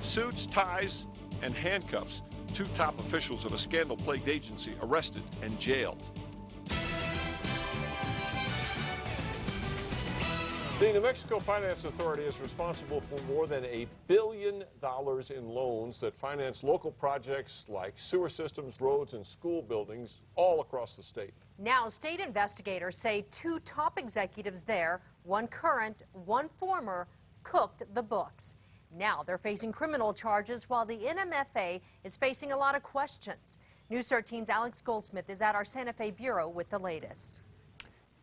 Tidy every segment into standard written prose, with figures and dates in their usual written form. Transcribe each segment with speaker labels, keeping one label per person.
Speaker 1: Suits, ties, and handcuffs. Two top officials of a scandal-plagued agency arrested and jailed. The New Mexico Finance Authority is responsible for more than $1 billion in loans that finance local projects like sewer systems, roads, and school buildings all across the state.
Speaker 2: Now, state investigators say two top executives there, one current, one former, cooked the books. Now they're facing criminal charges while the NMFA is facing a lot of questions. News 13's Alex Goldsmith is at our Santa Fe Bureau with the latest.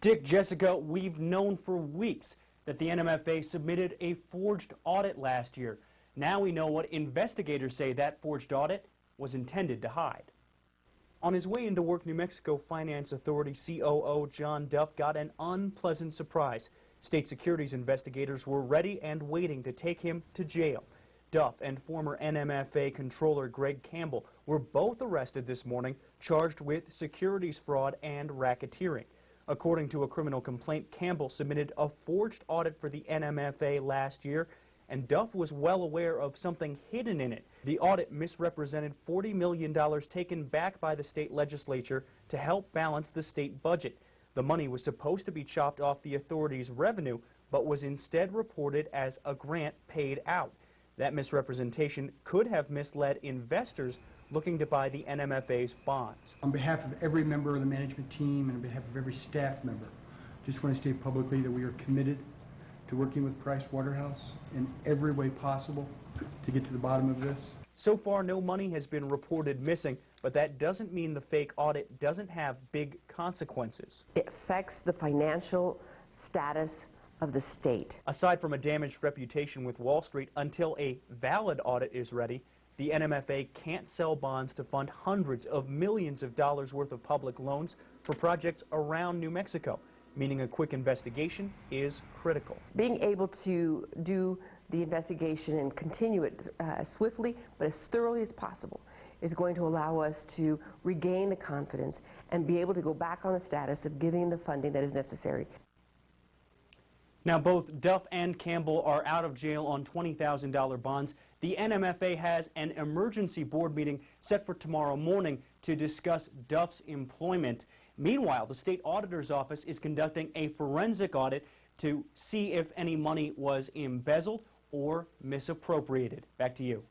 Speaker 3: Dick, Jessica, we've known for weeks that the NMFA submitted a forged audit last year. Now we know what investigators say that forged audit was intended to hide. On his way into work, New Mexico Finance Authority COO John Duff got an unpleasant surprise. State securities investigators were ready and waiting to take him to jail. Duff and former NMFA controller Greg Campbell were both arrested this morning, charged with securities fraud and racketeering. According to a criminal complaint, Campbell submitted a forged audit for the NMFA last year, and Duff was well aware of something hidden in it. The audit misrepresented $40 million taken back by the state legislature to help balance the state budget. The money was supposed to be chopped off the authority's revenue, but was instead reported as a grant paid out. That misrepresentation could have misled investors looking to buy the NMFA's bonds.
Speaker 4: On behalf of every member of the management team and on behalf of every staff member, just want to state publicly that we are committed to working with Price Waterhouse in every way possible to get to the bottom of this.
Speaker 3: So far, no money has been reported missing, but that doesn't mean the fake audit doesn't have big consequences.
Speaker 5: It affects the financial status of the state.
Speaker 3: Aside from a damaged reputation with Wall Street, until a valid audit is ready, the NMFA can't sell bonds to fund hundreds of millions of dollars worth of public loans for projects around New Mexico, meaning a quick investigation is critical.
Speaker 5: Being able to do the investigation and continue it swiftly but as thoroughly as possible is going to allow us to regain the confidence and be able to go back on the status of giving the funding that is necessary.
Speaker 3: Now, both Duff and Campbell are out of jail on $20,000 bonds. The NMFA has an emergency board meeting set for tomorrow morning to discuss Duff's employment. Meanwhile, the state auditor's office is conducting a forensic audit to see if any money was embezzled or misappropriated. Back to you.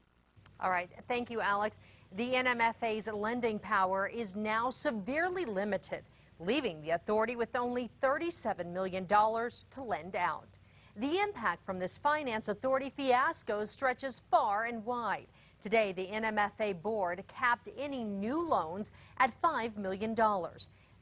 Speaker 2: All right. Thank you, Alex. The NMFA's lending power is now severely limited, leaving the authority with only $37 million to lend out. The impact from this finance authority fiasco stretches far and wide. Today, the NMFA board capped any new loans at $5 million.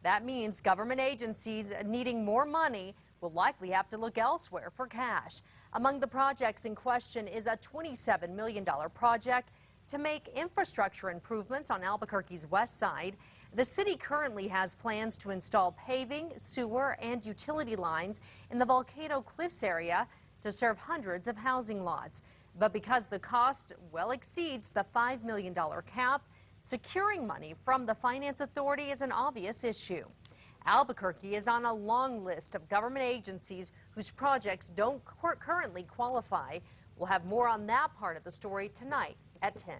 Speaker 2: That means government agencies needing more money will likely have to look elsewhere for cash. Among the projects in question is a $27 million project to make infrastructure improvements on Albuquerque's west side. The city currently has plans to install paving, sewer, and utility lines in the Volcano Cliffs area to serve hundreds of housing lots. But because the cost well exceeds the $5 million cap, securing money from the Finance Authority is an obvious issue. Albuquerque is on a long list of government agencies whose projects don't currently qualify. We'll have more on that part of the story tonight at 10.